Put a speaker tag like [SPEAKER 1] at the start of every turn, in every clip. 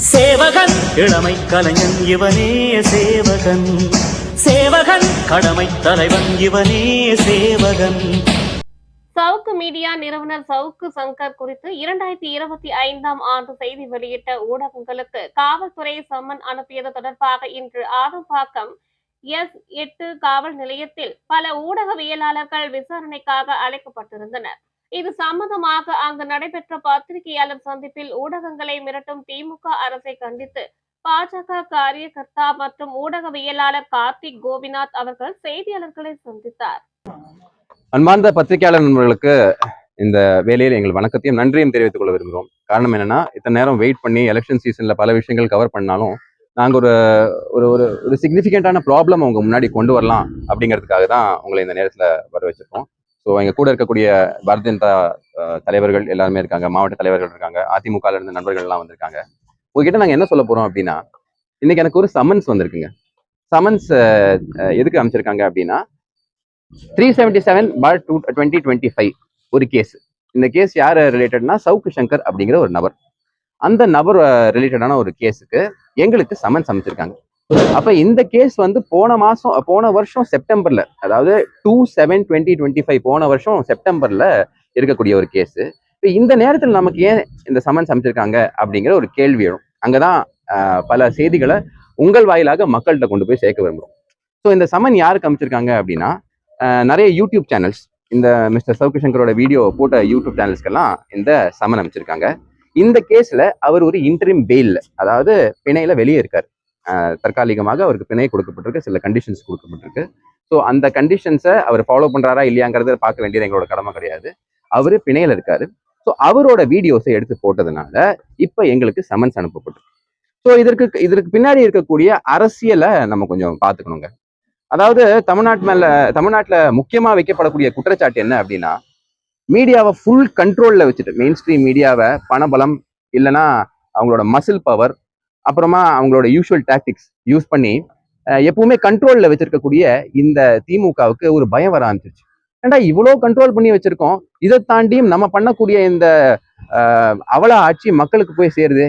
[SPEAKER 1] சேவகன் இளமை கலைஞன் இவனே சேவகன், சேவகன் கடமை தலைவன் இவனே சேவகன்.
[SPEAKER 2] சவுக்கு மீடியா நிறுவனர் சவுக்கு சங்கர் குறித்து 2025ஆம் ஆண்டு செய்தி வெளியிட்ட ஊடகங்களுக்கு காவல்துறை சம்மன் அனுப்பியது தொடர்பாக இன்று ஆதம்பாக்கம் S8 காவல் நிலையத்தில் பல ஊடகவியலாளர்கள் விசாரணைக்காக அழைக்கப்பட்டிருந்தனர். இது சம்பந்தமாக அங்கு நடைபெற்ற பத்திரிகையாளர் சந்திப்பில் ஊடகங்களை மிரட்டும் திமுக அரசை கண்டித்து பாஜக காரியகர்த்தா மற்றும் ஊடகவியலாளர் கார்த்திக் கோபிநாத் அவர்கள் செய்தியாளர்களை சந்தித்தார்.
[SPEAKER 3] அன்பார்ந்த பத்திரிகையாளர் நண்பர்களுக்கு இந்த வேலையில் எங்கள் வணக்கத்தையும் நன்றியும் தெரிவித்துக் கொள்ள விரும்புகிறோம். காரணம் என்னன்னா, இத்தனை நேரம் வெயிட் பண்ணி எலெக்ஷன் சீசன்ல பல விஷயங்கள் கவர் பண்ணாலும் நாங்கள் ஒரு சிக்னிஃபிகண்டான ப்ராப்ளம் அவங்க முன்னாடி கொண்டு வரலாம் அப்படிங்கிறதுக்காக தான் உங்களை இந்த நேரத்தில் வர வச்சிருக்கோம். ஸோ எங்கள் கூட இருக்கக்கூடிய பாரதிய ஜனதா தலைவர்கள் எல்லாருமே இருக்காங்க, மாவட்ட தலைவர்கள் இருக்காங்க, அதிமுகவில் இருந்த நண்பர்கள்லாம் வந்திருக்காங்க. உங்ககிட்ட நாங்கள் என்ன சொல்ல போகிறோம் அப்படின்னா, இன்னைக்கு எனக்கு ஒரு சம்மன்ஸ் வந்திருக்குங்க. சம்மன்ஸ் எதுக்கு அமைச்சிருக்காங்க அப்படின்னா, 377/2025 ஒரு கேஸ். இந்த கேஸ் யார் ரிலேட்டட்னா சவுக்கு சங்கர் அப்படிங்கிற ஒரு நபர். அந்த நபர் ரிலேட்டடான ஒரு கேஸுக்கு எங்களுக்கு சம்மன்ஸ் அமைச்சிருக்காங்க. அப்ப இந்த கேஸ் வந்து போன வருஷம் செப்டம்பர்ல, அதாவது 2/7/2025 போன வருஷம் செப்டம்பர்ல இருக்கக்கூடிய ஒரு கேஸ். இந்த நேரத்தில் நமக்கு ஏன் இந்த சம்மன்ஸ் அமைச்சிருக்காங்க அப்படிங்கிற ஒரு கேள்வி எழும். அங்கதான் பல செய்திகளை உங்கள் வாயிலாக மக்கள்கிட்ட கொண்டு போய் சேர்க்க விரும்புகிறோம். ஸோ இந்த சம்மன் யாருக்கு அமைச்சிருக்காங்க அப்படின்னா, நிறைய யூடியூப் சேனல்ஸ், இந்த மிஸ்டர் சவுக்கு சங்கரோட வீடியோ போட்ட யூடியூப் சேனல்ஸ்க்கெல்லாம் இந்த சம்மன் அமைச்சிருக்காங்க. இந்த கேஸ்ல அவர் ஒரு இன்டரிம் பெயில், அதாவது பிணையில வெளியே இருக்காரு. தற்காலிகமாக அவருக்கு பிணை கொடுக்கப்பட்டிருக்கு, சில கண்டிஷன்ஸ் கொடுக்கப்பட்டிருக்கு. ஸோ அந்த கண்டிஷன்ஸை அவர் ஃபாலோ பண்றாரா இல்லையாங்கிறத பார்க்க வேண்டியது எங்களோட கடமை கிடையாது. அவரு பிணையில இருக்காரு. ஸோ அவரோட வீடியோஸை எடுத்து போட்டதுனால இப்ப எங்களுக்கு சம்மன்ஸ் அனுப்பப்பட்டிருக்கு. ஸோ இதற்கு பின்னாடி இருக்கக்கூடிய அரசியலை நம்ம கொஞ்சம் பார்த்துக்கணுங்க. அதாவது தமிழ்நாட்டுல முக்கியமா வைக்கப்படக்கூடிய குற்றச்சாட்டு என்ன அப்படின்னா, மீடியாவை ஃபுல் கண்ட்ரோல்ல வச்சுட்டு, மெயின் ஸ்ட்ரீம் மீடியாவை பணபலம் இல்லைன்னா அவங்களோட மசில் பவர், அப்புறமா அவங்களோட யூஷுவல் டாக்டிக்ஸ் யூஸ் பண்ணி எப்பவுமே கண்ட்ரோல்ல வச்சிருக்கக்கூடிய இந்த திமுகவுக்கு ஒரு பயம் வர ஆரம்பிச்சிருச்சு. ஏன்டா இவ்வளோ கண்ட்ரோல் பண்ணி வச்சிருக்கோம், இதை தாண்டியும் நம்ம பண்ணக்கூடிய இந்த அவல ஆட்சி மக்களுக்கு போய் சேருது,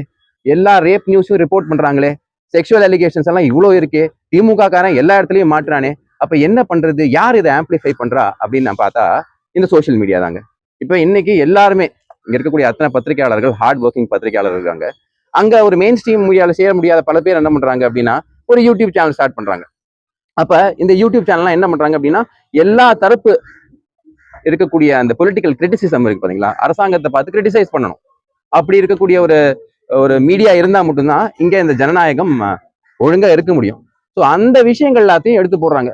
[SPEAKER 3] எல்லா ரேப் நியூஸும் ரிப்போர்ட் பண்றாங்களே, செக்ஷுவல் அலிகேஷன்ஸ் எல்லாம் இவ்வளோ இருக்கே, திமுக காரன் எல்லா இடத்துலயும் மாட்டுறானே, அப்ப என்ன பண்றது, யார் இதை ஆம்பிளிஃபை பண்றா அப்படின்னு நான் பார்த்தா இந்த சோசியல் மீடியா தாங்க. இப்ப இன்னைக்கு எல்லாருமே இங்க இருக்கக்கூடிய அத்தனை பத்திரிகையாளர்கள் ஹார்ட் ஒர்க்கிங் பத்திரிகையாளர்கள் இருக்காங்க. அங்க ஒரு மெயின் ஸ்ட்ரீம் மீடியாவில் சேர முடியாத பல பேர் என்ன பண்றாங்க அப்படின்னா, ஒரு யூடியூப் சேனல் ஸ்டார்ட் பண்றாங்க. அப்ப இந்த யூடியூப் சேனல்லாம் என்ன பண்றாங்க அப்படின்னா, எல்லா தரப்பு இருக்கக்கூடிய அந்த பொலிட்டிக்கல் கிரிட்டிசிசம் இருக்கு பாத்தீங்களா, அரசாங்கத்தை பார்த்து கிரிட்டிசைஸ் பண்ணணும். அப்படி இருக்கக்கூடிய ஒரு மீடியா இருந்தா மட்டும்தான் இங்க இந்த ஜனநாயகம் ஒழுங்கா இருக்க முடியும். ஸோ அந்த விஷயங்கள் எல்லாத்தையும் எடுத்து போடுறாங்க.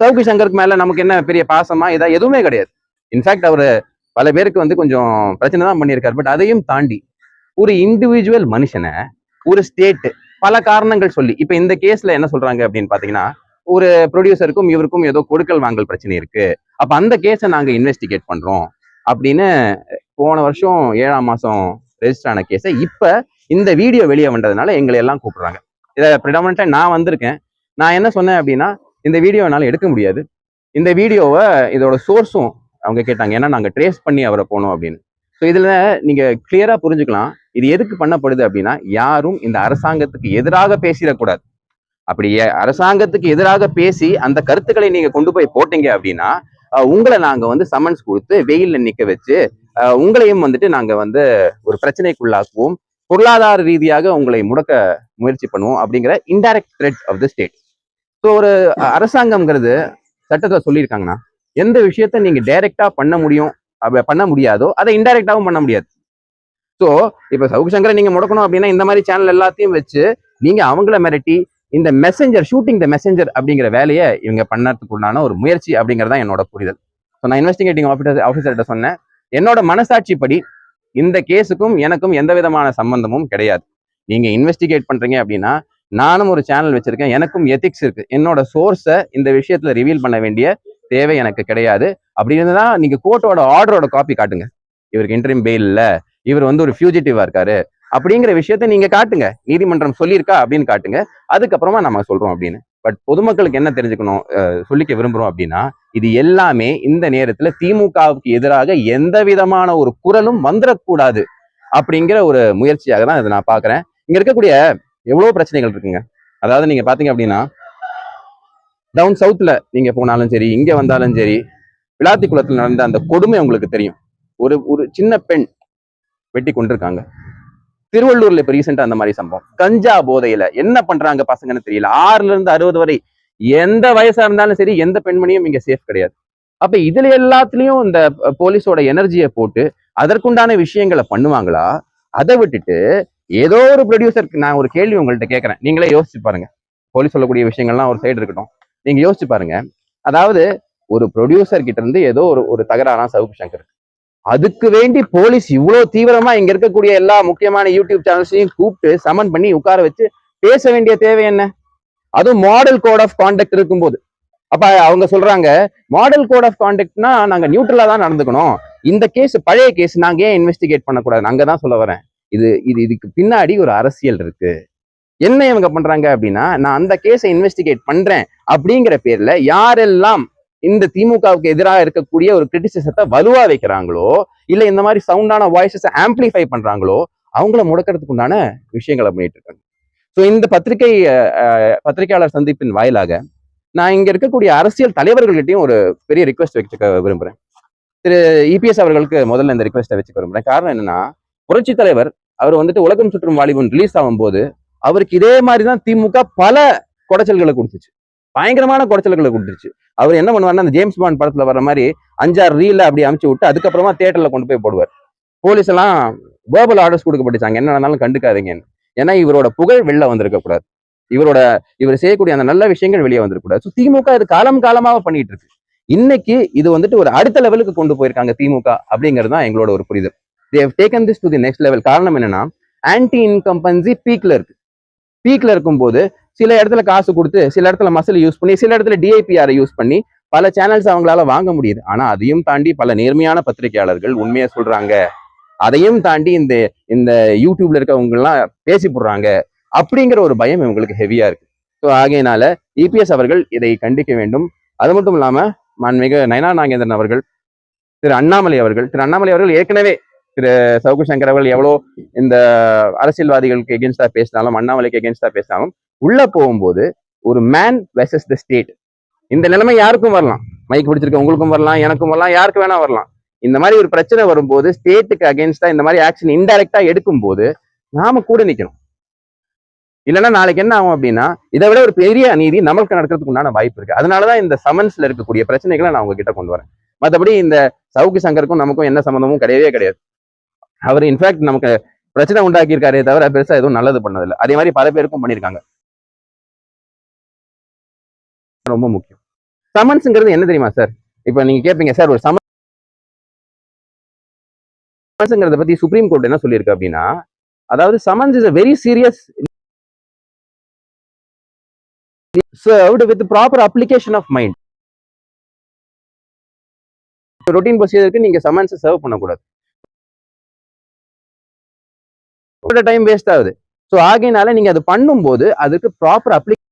[SPEAKER 3] சவுக்கு சங்கருக்கு மேல நமக்கு என்ன பெரிய பாசமா இதா எதுவுமே கிடையாது. இன்ஃபேக்ட் அவரு பல பேருக்கு வந்து கொஞ்சம் பிரச்சனை தான் பண்ணியிருக்காரு. பட் அதையும் தாண்டி ஒரு இண்டிவிஜுவல் மனுஷனை ஒரு ஸ்டேட் பல காரணங்கள் சொல்லி, இப்ப இந்த கேஸ்ல என்ன சொல்றாங்க அப்படின்னு பாத்தீங்கன்னா, ஒரு ப்ரொடியூசருக்கும் இவருக்கும் ஏதோ கொடுக்கல் வாங்கல் பிரச்சனை இருக்கு, அப்ப அந்த கேஸை நாங்க இன்வெஸ்டிகேட் பண்றோம் அப்படின்னு போன வருஷம் 7ஆம் மாசம் ரெஜிஸ்டர் ஆன கேஸை இப்ப இந்த வீடியோ வெளியே வந்ததுனால எங்களை எல்லாம் கூப்பிடுறாங்க. இதை ப்ரிடாமினண்டா நான் வந்திருக்கேன். நான் என்ன சொன்னேன் அப்படின்னா, இந்த வீடியோனால எடுக்க முடியாது, இந்த வீடியோவை இதோட சோர்ஸும் அவங்க கேட்டாங்க, ஏன்னா நாங்க ட்ரேஸ் பண்ணி அவரை போனோம் அப்படின்னு. ஸோ இதுல நீங்க கிளியரா புரிஞ்சுக்கலாம் இது எதுக்கு பண்ணப்படுது அப்படின்னா, யாரும் இந்த அரசாங்கத்துக்கு எதிராக பேசிடக்கூடாது. அப்படி அரசாங்கத்துக்கு எதிராக பேசி அந்த கருத்துக்களை நீங்க கொண்டு போய் போட்டீங்க அப்படின்னா, உங்களை நாங்க வந்து சம்மன்ஸ் கொடுத்து வெயில்ல நிக்க வச்சு உங்களையும் வந்துட்டு நாங்க வந்து ஒரு பிரச்சனைக்குள்ளாக்குவோம், பொருளாதார ரீதியாக உங்களை முடக்க முயற்சி பண்ணுவோம் அப்படிங்கிற indirect threat of the state. So ஒரு அரசாங்கம்ங்கிறது சட்டத்தை சொல்லியிருக்காங்கன்னா, எந்த விஷயத்த நீங்க டைரக்டா பண்ண முடியாதோ அதை இன்டைரக்டாவும் பண்ண முடியாது. ஸோ இப்ப சவுக்கு சங்கரை நீங்க முடக்கணும் அப்படின்னா, இந்த மாதிரி சேனல் எல்லாத்தையும் வச்சு நீங்க அவங்கள மிரட்டி இந்த மெசஞ்சர், ஷூட்டிங் த மெசஞ்சர் அப்படிங்கிற வேலையை இவங்க பண்ணறதுக்குள்ளான ஒரு முயற்சி அப்படிங்கிறதா என்னோட புரிதல். ஸோ நான் இன்வெஸ்டிகேட்டிங் ஆஃபீஸர்கிட்ட சொன்னேன், என்னோட மனசாட்சிப்படி இந்த கேஸுக்கும் எனக்கும் எந்த விதமான சம்பந்தமும் கிடையாது. நீங்க இன்வெஸ்டிகேட் பண்றீங்க அப்படின்னா, நானும் ஒரு சேனல் வச்சிருக்கேன், எனக்கும் எத்திக்ஸ் இருக்கு, என்னோட சோர்ஸை இந்த விஷயத்துல ரிவீல் பண்ண வேண்டிய தேவை எனக்கு கிடையாது. அப்படி இருந்ததுதான் நீங்க கோர்ட்டோட ஆர்டரோட காப்பி காட்டுங்க, இவருக்கு இன்டரிம் பெயில் இல்ல, இவர் வந்து ஒரு ஃபியூஜிட்டிவா இருக்காரு அப்படிங்கிற விஷயத்த நீங்க காட்டுங்க, நீதிமன்றம் சொல்லியிருக்கா அப்படின்னு காட்டுங்க, அதுக்கப்புறமா நம்ம சொல்றோம் அப்படின்னு. பட் பொதுமக்களுக்கு என்ன தெரிஞ்சுக்கணும், சொல்லிக்க விரும்புறோம் அப்படின்னா, இது எல்லாமே இந்த நேரத்துல திமுகவுக்கு எதிராக எந்த விதமான ஒரு குரலும் வந்துடக்கூடாது அப்படிங்கிற ஒரு முயற்சியாக தான் இதை நான் பாக்குறேன். இங்க இருக்கக்கூடிய எவ்வளவு பிரச்சனைகள் இருக்குங்க. அதாவது நீங்க பாத்தீங்க அப்படின்னா டவுன் சவுத்ல நீங்க போனாலும் சரி, இங்க வந்தாலும் சரி, விளாத்திக்குளத்துல நடந்த அந்த கொடுமை உங்களுக்கு தெரியும். ஒரு ஒரு சின்ன பெண் வெட்டி கொண்டிருக்காங்க. திருவள்ளூர்ல இப்ப ரீசெண்டா அந்த மாதிரி சம்பவம். கஞ்சா போதையில என்ன பண்றாங்க பசங்கன்னு தெரியல. 6ல இருந்து 60 வரை எந்த வயசா இருந்தாலும் சரி, எந்த பெண்மணியும் இங்க சேஃப் கிடையாது. அப்ப இதுல எல்லாத்துலயும் இந்த போலீஸோட எனர்ஜியை போட்டு அதற்குண்டான விஷயங்களை பண்ணுவாங்களா? அதை விட்டுட்டு ஏதோ ஒரு ப்ரொடியூசருக்கு நான் ஒரு கேள்வி உங்கள்கிட்ட கேட்கறேன், நீங்களே யோசிச்சு பாருங்க. போலீஸ் சொல்லக்கூடிய விஷயங்கள்லாம் ஒரு சைடு இருக்கட்டும், நீங்க யோசிச்சு பாருங்க. அதாவது ஒரு ப்ரொடியூசர் கிட்ட இருந்து ஏதோ ஒரு தகராறான சவுக்கு சங்கர், அதுக்கு வேண்டி போலீஸ் இவ்வளவு தீவிரமா இங்க இருக்கக்கூடிய எல்லா முக்கியமான யூடியூப் சேனல்ஸையும் கூப்பிட்டு சமன் பண்ணி உட்கார வச்சு பேச வேண்டிய தேவை என்ன? அதுவும் மாடல் கோட் ஆஃப் கான்டக்ட் இருக்கும்போது. அப்ப அவங்க சொல்றாங்க, மாடல் கோட் ஆஃப் கான்டக்ட்னா நாங்க நியூட்ரலா தான் நடந்துக்கணும், இந்த கேஸ் பழைய கேஸ், நாங்க ஏன் இன்வெஸ்டிகேட் பண்ணக்கூடாது? அங்கதான் சொல்ல வரேன். இதுக்கு பின்னாடி ஒரு அரசியல் இருக்கு. என்ன இவங்க பண்றாங்க அப்படின்னா, நான் அந்த கேஸை இன்வெஸ்டிகேட் பண்றேன் அப்படிங்கிற பேர்ல யாரெல்லாம் இந்த திமுகவுக்கு எதிராக இருக்கக்கூடிய ஒரு கிரிட்டிசிசத்தை வலுவா வைக்கிறாங்களோ, இல்ல இந்த மாதிரி சவுண்டான வாய்ஸஸ் ஆம்பிளிஃபை பண்றாங்களோ, அவங்கள முடக்கிறதுக்கு உண்டான விஷயங்களை பண்ணிட்டு இருக்காங்க. ஸோ இந்த பத்திரிகையாளர் சந்திப்பின் வாயிலாக நான் இங்க இருக்கக்கூடிய அரசியல் தலைவர்கள்கிட்டையும் ஒரு பெரிய ரிக்வெஸ்ட் வச்சுக்க விரும்புறேன். திரு இபிஎஸ் அவர்களுக்கு முதல்ல இந்த ரிக்வெஸ்ட்டை வச்சுக்க விரும்புறேன். காரணம் என்னன்னா, புரட்சி தலைவர் அவர் வந்துட்டு உலகம் சுற்றும் வாலிபன் ரிலீஸ் ஆகும்போது அவருக்கு இதே மாதிரிதான் திமுக பல குடைச்சல்களை கொடுத்துச்சு, பயங்கரமான குடைச்சல்களை கொடுத்துருச்சு. அவர் என்ன பண்ணுவாருன்னா, அந்த ஜேம்ஸ் பாண்ட் படத்துல வர்ற மாதிரி 5-6 ரீல அப்படி அமுச்சு விட்டு அதுக்கப்புறமா தியேட்டர்ல கொண்டு போய் போடுவார். போலீஸ் எல்லாம் வேர்பல் ஆர்டர்ஸ் கொடுக்கப்பட்டுச்சாங்க, என்ன நடந்தாலும் கண்டுக்காதீங்கன்னு. ஏன்னா இவரோட புகழ் வெளில வந்திருக்க கூடாது, இவர் செய்யக்கூடிய அந்த நல்ல விஷயங்கள் வெளியே வந்திருக்கூடாது. ஸோ திமுக இது காலம் காலமாக பண்ணிட்டு இருக்கு. இன்னைக்கு இது வந்துட்டு ஒரு அடுத்த லெவலுக்கு கொண்டு போயிருக்காங்க திமுக அப்படிங்கிறது தான் எங்களோட ஒரு புரிதல். They have taken this to the next level. காரணம் என்னன்னா, ஆன்டி இன்கம்பன்சி பீக்ல இருக்கு. பீக்ல இருக்கும்போது சில இடத்துல காசு கொடுத்து, சில இடத்துல மசில் யூஸ் பண்ணி, சில இடத்துல டிஐபிஆரை யூஸ் பண்ணி பல சேனல்ஸ் அவங்களால வாங்க முடியுது. ஆனா அதையும் தாண்டி பல நேர்மையான பத்திரிகையாளர்கள் உண்மையை சொல்றாங்க, அதையும் தாண்டி இந்த இந்த யூடியூப்ல இருக்கவங்க எல்லாம் பேசி போடுறாங்க அப்படிங்கிற ஒரு பயம் இவங்களுக்கு ஹெவியா இருக்கு. ஸோ ஆகையினால இபிஎஸ் அவர்கள் இதை கண்டிக்க வேண்டும். அது மட்டும் இல்லாம மாண்புமிகு நயனார் நாகேந்திரன் அவர்கள், திரு அண்ணாமலை அவர்கள் ஏற்கனவே திரு சவுக்கு சங்கர் அவர்கள் எவ்வளோ இந்த அரசியல்வாதிகளுக்கு எகென்ஸ்டா பேசினாலும், அண்ணாமலைக்கு எகென்ஸ்டா பேசினாலும், உள்ள போகும்போது ஒரு மேன் வெர்சஸ் த ஸ்டேட், இந்த நிலைமை யாருக்கும் வரலாம். மைக் பிடிச்சிருக்க உங்களுக்கும் வரலாம், எனக்கும் வரலாம், யாருக்கு வேணா வரலாம். இந்த மாதிரி ஒரு பிரச்சனை வரும்போது ஸ்டேட்டுக்கு அகேன்ஸ்டா இந்த மாதிரி ஆக்ஷன் இன்டைரக்டா எடுக்கும் போது நாம கூட நிக்கணும். இல்லைன்னா நாளைக்கு என்ன ஆகும் அப்படின்னா, இதை விட ஒரு பெரிய அநீதி நமக்கு நடக்கிறதுக்கு உண்டான வாய்ப்பு இருக்கு. அதனாலதான் இந்த சமன்ஸ்ல இருக்கக்கூடிய பிரச்சனைகளை நான் உங்ககிட்ட கொண்டு வரேன். மற்றபடி இந்த சவுக்கு சங்கருக்கும் நமக்கும் என்ன சம்மந்தமும் கிடையவே கிடையாது. அவர் இன்ஃபேக்ட் நமக்கு பிரச்சனை உண்டாக்கி இருக்காரே தவிர பெருசா எதுவும் நல்லது பண்ணதில்லை. அதே மாதிரி பல பேருக்கும் பண்ணியிருக்காங்க. ரொம்ப முக்கியம். சமன்ஸ்ங்கிறது என்ன தெரியுமா சார்? இப்ப நீங்க கேட்பீங்க, சார் ஒரு சமன்ஸ்ங்கிறத பத்தி சுப்ரீம் கோர்ட் என்ன சொல்லியிருக்கு அப்படின்னா, அதாவது summons is a very serious served with proper application of mind. Routine ப்ரொசீஜருக்கு நீங்க சமன்ஸ் சர்வ் பண்ணக்கூடாது, டைம் வேஸ்ட் ஆகுது. ஸோ ஆகையினால நீங்க அது பண்ணும்போது அதுக்கு ப்ராப்பர் அப்ளிகேஷன்.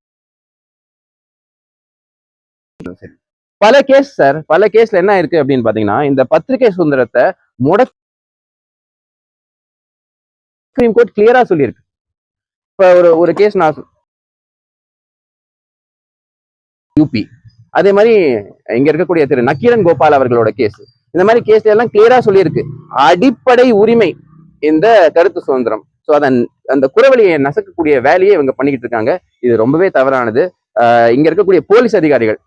[SPEAKER 3] பல கேஸ் சார், பல கேஸ்ல என்ன இருக்கு அப்படின்னு பாத்தீங்கன்னா, இந்த பத்திரிகை சுதந்திரத்தை சுப்ரீம் கோர்ட் கிளியரா சொல்லியிருக்கு. இப்ப ஒரு கேஸ் நான் யூபி, அதே மாதிரி இங்க இருக்கக்கூடிய திரு நக்கீரன் கோபால் அவர்களோட கேஸ், இந்த மாதிரி கேஸ்ல எல்லாம் கிளியரா சொல்லியிருக்கு, அடிப்படை உரிமை இந்த கருத்து சுதந்திரம். ஸோ அந்த குறவழியை நசக்கக்கூடிய வேலையை இவங்க பண்ணிக்கிட்டு இருக்காங்க. இது ரொம்பவே தவறானது. இங்க இருக்கக்கூடிய போலீஸ் அதிகாரிகள்,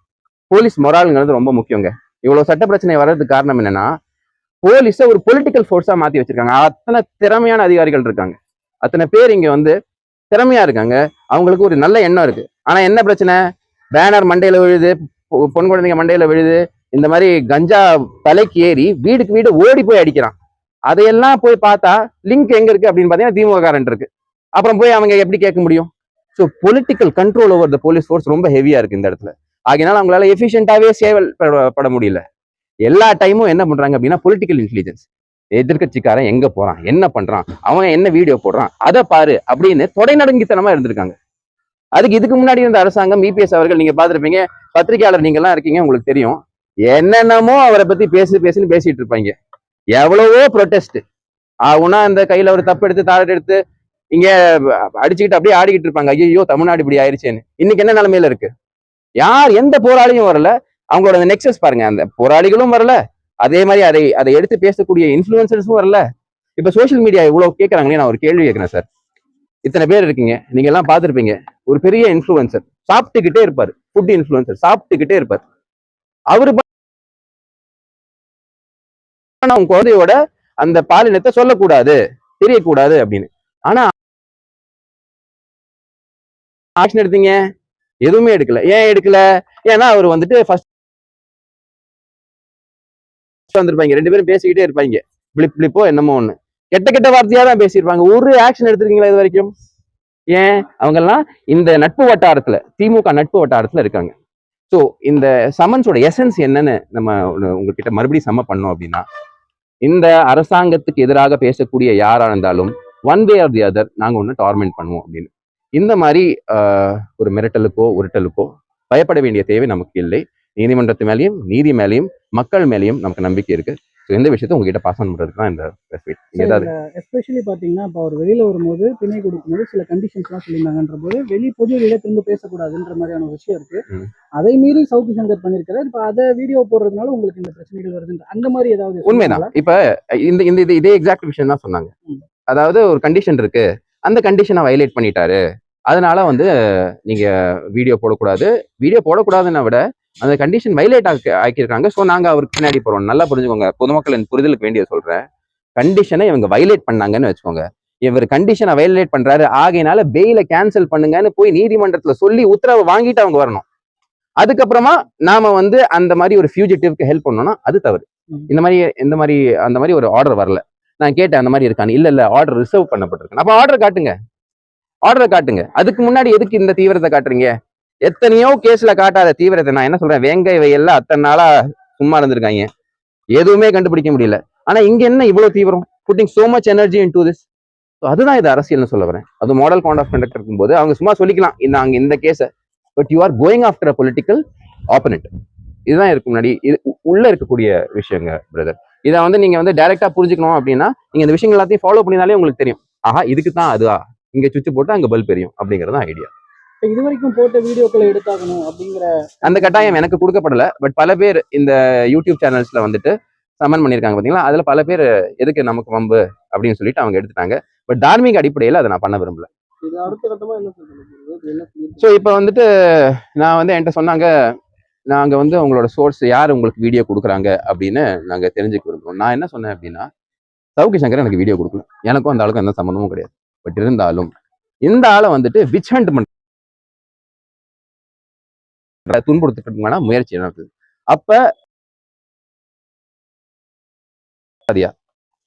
[SPEAKER 3] போலீஸ் மொரால்ங்கிறது ரொம்ப முக்கியங்க. இவ்வளவு சட்ட பிரச்சனை வர்றதுக்கு காரணம் என்னன்னா, போலீஸை ஒரு பொலிட்டிக்கல் ஃபோர்ஸா மாத்தி வச்சிருக்காங்க. அத்தனை திறமையான அதிகாரிகள் இருக்காங்க, அத்தனை பேர் இங்க வந்து திறமையா இருக்காங்க, அவங்களுக்கு ஒரு நல்ல எண்ணம் இருக்கு. ஆனா என்ன பிரச்சனை? பேனர் மண்டையில விழுது, பொன் குழந்தைங்க மண்டையில விழுது, இந்த மாதிரி கஞ்சா தலைக்கு ஏறி வீடுக்கு வீடு ஓடி போய் அடிக்கிறான். அதையெல்லாம் போய் பார்த்தா லிங்க் எங்க இருக்கு அப்படின்னு பாத்தீங்கன்னா திமுக காரன் இருக்கு. அப்புறம் போய் அவங்க எப்படி கேட்க முடியும்? So political control over the police force ரொம்ப ஹெவியா இருக்கு இந்த இடத்துல. ஆகினால அவங்களால எஃபிஷியன்டாவே செயல்பட முடியல. எல்லா டைமும் என்ன பண்றாங்க அப்படின்னா, பொலிட்டிக்கல் இன்டெலிஜென்ஸ், எதிர்கட்சிக்காரன் எங்க போறான், என்ன பண்றான், அவன் என்ன வீடியோ போடுறான், அதை பாரு அப்படின்னு தொடை நடுங்கித்தனமா இருந்திருக்காங்க. அதுக்கு இதுக்கு முன்னாடி இருந்த அரசாங்கம், இபிஎஸ் அவர்கள், நீங்க பாத்திருப்பீங்க, பத்திரிகையாளர் நீங்க எல்லாம் இருக்கீங்க, உங்களுக்கு தெரியும், என்னென்னமோ அவரை பத்தி பேசுன்னு பேசிட்டு இருப்பாங்க. எவ்வளவோ ப்ரொடெஸ்ட் ஆகுனா, அந்த கையில ஒரு தப்பு எடுத்து தாரட் எடுத்து இங்க அடிச்சுக்கிட்டு அப்படியே ஆடிக்கிட்டு இருப்பாங்க, ஐயோ தமிழ்நாடு இப்படி ஆயிடுச்சேன்னு. இன்னைக்கு என்ன நிலைமையில இருக்கு? யார் எந்த போராளியும் வரல. அவங்களோட நெக்ஸஸ் பாருங்க, அந்த போராளிகளும் வரல, அதே மாதிரி அதை எடுத்து பேசக்கூடிய இன்ஃபுளுசர்ஸும் வரல. இப்ப சோசியல் மீடியா இவ்வளவு கேட்கறாங்களே, நான் ஒரு கேள்வி கேட்கிறேன் சார். இத்தனை பேர் இருக்கீங்க, நீங்க எல்லாம் பார்த்திருப்பீங்க. ஒரு பெரிய இன்ஃபுளுசர் சாப்பிட்டுக்கிட்டே இருப்பாரு, ஃபுட் இன்ஃபுளுசர் சாப்பிட்டுக்கிட்டே இருப்பாரு. அவரு உங்க குழந்தையோட அந்த பாலினத்தை சொல்லக்கூடாது, தெரியக்கூடாது அப்படின்னு. ஆனா ஆக்ஷன் எடுத்தீங்க? எதுவுமே எடுக்கல. ஏன் எடுக்கல? ஏன்னா அவர் வந்துட்டு ஃபர்ஸ்ட் வந்திருப்பாங்க, 2 பேரும் பேசிக்கிட்டே இருப்பாங்க, பிளிப்போ என்னமோ ஒண்ணு, கெட்ட கெட்ட வார்த்தையா தான் பேசியிருப்பாங்க. ஒரு ஆக்ஷன் எடுத்திருக்கீங்களா இது வரைக்கும்? ஏன்? அவங்க எல்லாம் இந்த நட்பு வட்டாரத்துல, திமுக நட்பு வட்டாரத்துல இருக்காங்க. ஸோ இந்த சமன்ஸோட எசன்ஸ் என்னன்னு நம்ம உங்ககிட்ட மறுபடியும் சம்ம பண்ணோம் அப்படின்னா, இந்த அரசாங்கத்துக்கு எதிராக பேசக்கூடிய யாரா இருந்தாலும் one way or the other நாங்க ஒன்று டார்மெண்ட் பண்ணுவோம் அப்படின்னு. இந்த மாதிரி ஒரு மிரட்டலுக்கோ உருட்டலுக்கோ பயப்பட வேண்டிய தேவை நமக்கு இல்லை. நீதிமன்றத்து மேலேயும் நீதி மேலேயும் மக்கள் மேலேயும் நமக்கு நம்பிக்கை இருக்கு. ஸோ எந்த விஷயத்த உங்ககிட்ட பாஸ் ஆன் பண்றதுக்கு தான் இந்த ஏதாவது
[SPEAKER 4] எஸ்பெஷலி பாத்தீங்கன்னா, இப்போ அவர் வெளியில வரும்போது பிணை கொடுக்கும்போது சில கண்டிஷன்ஸ்லாம் சொல்லியிருந்தாங்கன்ற போது வெளி பொது வெளியில திரும்ப பேசக்கூடாதுன்ற மாதிரியான விஷயம் இருக்கு. அதை மீறி சவுக்கு சங்கர் பண்ணிருக்காரு. இப்ப அதை வீடியோ போடுறதுனால உங்களுக்கு இந்த பிரச்சனைகள் வருதுன்ற அந்த மாதிரி ஏதாவது
[SPEAKER 3] உண்மைதான். இப்ப இந்த இந்த இதே எக்ஸாக்ட் விஷயம் தான் சொன்னாங்க. அதாவது ஒரு கண்டிஷன் இருக்கு, அந்த கண்டிஷனை வயலேட் பண்ணிட்டாரு, அதனால வந்து நீங்க வீடியோ போடக்கூடாது. வீடியோ போடக்கூடாதுன்னா விட அந்த கண்டிஷன் வயலேட் ஆக்கியிருக்காங்க. ஸோ நாங்க அவருக்கு பின்னாடி போறோம். நல்லா புரிஞ்சுக்கோங்க, பொதுமக்களின் புரிதலுக்கு வேண்டிய சொல்றேன். கண்டிஷனை இவங்க வயலேட் பண்ணாங்கன்னு வச்சுக்கோங்க. இவர் கண்டிஷனை வயலேட் பண்றாரு, ஆகையினால பெயில கேன்சல் பண்ணுங்கன்னு போய் நீதிமன்றத்துல சொல்லி உத்தரவு வாங்கிட்டு அவங்க வரணும். அதுக்கப்புறமா நாம வந்து அந்த மாதிரி ஒரு ஃபியூஜிட்டிவ்க்கு ஹெல்ப் பண்ணோம்னா அது தவறு. இந்த மாதிரி அந்த மாதிரி ஒரு ஆர்டர் வரல. நான் கேட்டேன் அந்த மாதிரி இருக்கான்னு. இல்ல ஆர்டர் ரிசர்வ் பண்ணப்பட்டிருக்கு. அப்ப ஆர்டர் காட்டுங்க. அதுக்கு முன்னாடி எதுக்கு இந்த தீவிரத்தை காட்டுறீங்க? எத்தனையோ கேஸ்ல காட்டாத தீவிரத்தை நான் என்ன சொல்றேன், வேங்க இவையெல்லாம் அத்தனை நாளா சும்மா இருந்திருக்காங்க, எதுவுமே கண்டுபிடிக்க முடியல. ஆனா இங்க என்ன இவ்வளவு தீவிரம்? Pudding so much energy into this. அதுதான் இது அரசியல்னு சொல்ல வரேன். அது மாடல் கான்ட் ஆஃப் கண்டக்ட் இருக்கும்போது அவங்க சும்மா சொல்லிக்கலாம் நாங்க இந்த கேஸ, but you are going after a political opponent. இதுதான் இருக்கு முன்னாடி இது உள்ள இருக்கக்கூடிய விஷயங்க பிரதர். இதை வந்து நீங்க வந்து டைரக்டா புரிஞ்சுக்கணும் அப்படின்னா நீங்க இந்த விஷயங்கள் எல்லாத்தையும் ஃபாலோ பண்ணினாலே உங்களுக்கு தெரியும். ஆஹா இதுக்கு தான் அதுவா, இங்க சுவிட்ச் போட்டு அங்க பல்ப் எரியும் அப்படிங்கறது ஐடியா.
[SPEAKER 4] இது வரைக்கும் போட்ட வீடியோக்களை எடுத்தாகணும் அப்படிங்கிற
[SPEAKER 3] அந்த கட்டாயம் எனக்கு கொடுக்கப்படல. பட் பல பேர் இந்த யூடியூப் சேனல்ஸ்ல வந்துட்டு சமன் பண்ணியிருக்காங்க பாத்தீங்களா, அதுல பல பேர் எதுக்கு நமக்கு வம்பு அப்படின்னு சொல்லிட்டு அவங்க எடுத்துட்டாங்க. பட் தார்மீக அடிப்படையில் அதை நான் பண்ண விரும்பல. ஸோ இப்போ வந்துட்டு நான் வந்து என்கிட்ட சொன்னாங்க, நாங்க வந்து உங்களோட சோர்ஸ் யார் உங்களுக்கு வீடியோ கொடுக்குறாங்க அப்படின்னு நாங்க தெரிஞ்சுக்க விரும்புறோம். நான் என்ன சொன்னேன் அப்படின்னா, சவுக்கு சங்கர் எனக்கு வீடியோ கொடுக்கல, எனக்கும் அந்த ஆளுக்கும் எந்த சம்மந்தமும் கிடையாது. பட் இருந்தாலும் இந்த ஆளை வந்துட்டு விச் ஹண்ட் பண்ற துன்புறுத்துறதுக்கான முயற்சி நடக்குது. அப்ப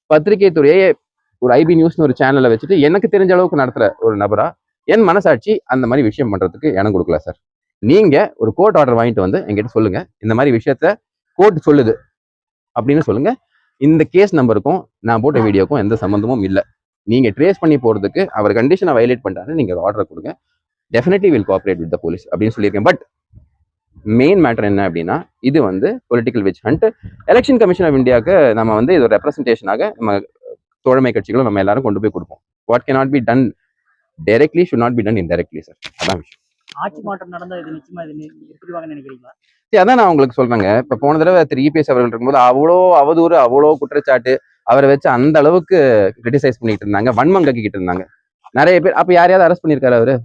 [SPEAKER 3] பத்திரிகை துறையை ஒரு ஐபி நியூஸ்னு ஒரு சேனலை வச்சுட்டு எனக்கு தெரிஞ்ச அளவுக்கு நடத்துற ஒரு நபரா என் மனசாட்சி அந்த மாதிரி விஷயம் பண்றதுக்கு இடம் கொடுக்கல சார். நீங்க ஒரு கோர்ட் ஆர்டர் வாங்கிட்டு வந்து என்கிட்ட சொல்லுங்க, இந்த மாதிரி விஷயத்த கோர்ட் சொல்லுது அப்படின்னு சொல்லுங்க. இந்த கேஸ் நம்பருக்கும் நான் போட்ட வீடியோக்கும் எந்த சம்பந்தமும் இல்லை. நீங்க ட்ரேஸ் பண்ணி போறதுக்கு அவர் கண்டிஷனை வயலேட் பண்றாரு, நீங்க ஒரு ஆர்டர் கொடுங்க, definitely will cooperate with the police அப்படின்னு சொல்லியிருக்கேன். பட் மெயின் மேட்டர் என்ன அப்படின்னா, இது வந்து political witch hunt. Election commission of இந்தியாவுக்கு நம்ம வந்து இது ஒரு ரெப்ரஸன்டேஷனாக நம்ம தோழமை கட்சிகளும் நம்ம எல்லாரும் கொண்டு போய் கொடுப்போம். What can not be done directly should not be done indirectly sir. அதான் விஷயம்.
[SPEAKER 4] ஆட்சி மாற்றம் நடந்தா இது நிச்சயமா இது எப்படிவாங்கன்னு நினைக்கிறீங்களா?
[SPEAKER 3] அதான் நான் உங்களுக்கு சொல்றேங்க. இப்ப போன தடவை திரு இபிஎஸ் அவர்கள் இருக்கும்போது அவ்வளோ அவதூறு, அவ்வளோ குற்றச்சாட்டு, அவரை வச்சு அந்த அளவுக்கு கிரிட்டிசைஸ் பண்ணிட்டு இருந்தாங்க, வன்மம் கக்கிக்கிட்டு இருந்தாங்க நிறைய பேர். அப்ப யாரையாவது அரெஸ்ட் பண்ணியிருக்காரு அவரு?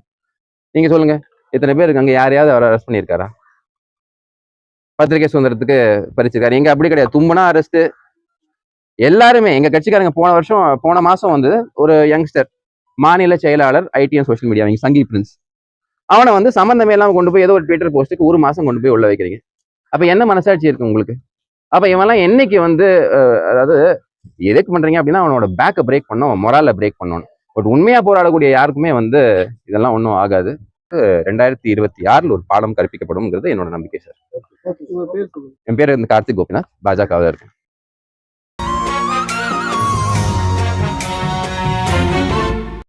[SPEAKER 3] நீங்க சொல்லுங்க, எத்தனை பேர் இருக்காங்க, யாரையாவது அவர் அரெஸ்ட் பண்ணியிருக்காரா? பத்திரிகை சுதந்திரத்துக்கு பறிச்சிருக்காரு. எங்க அப்படி கிடையாது, தும்பனா அரெஸ்ட். எல்லாருமே எங்க கட்சிக்காரங்க போன மாசம் வந்து ஒரு யங்ஸ்டர் மாநில செயலாளர் ஐடி அண்ட் சோஷியல் மீடியா சங்கி பிரின்ஸ், அவனை வந்து சம்பந்தமே இல்லாம கொண்டு போய் ஏதோ ஒரு ட்விட்டர் போஸ்ட்டுக்கு 1 மாசம் கொண்டு போய் உள்ள வைக்கிறீங்க. அப்ப என்ன மனசாட்சி இருக்கு உங்களுக்கு? அப்ப இவெல்லாம் என்னைக்கு வந்து அதாவது எதுக்கு பண்றீங்க அப்படின்னா அவனோட பேக்கை பிரேக் பண்ணணும், மொரால பிரேக் பண்ணணும். பட் உண்மையா போராடக்கூடிய யாருக்குமே வந்து இதெல்லாம் ஒன்றும் ஆகாது. 2026 ஒரு பாடம் கற்பிக்கப்படும்ங்கிறது என்னோட நம்பிக்கை சார். என் பேர் கார்த்திக் கோபிநாத், பாஜகவில் இருக்கு.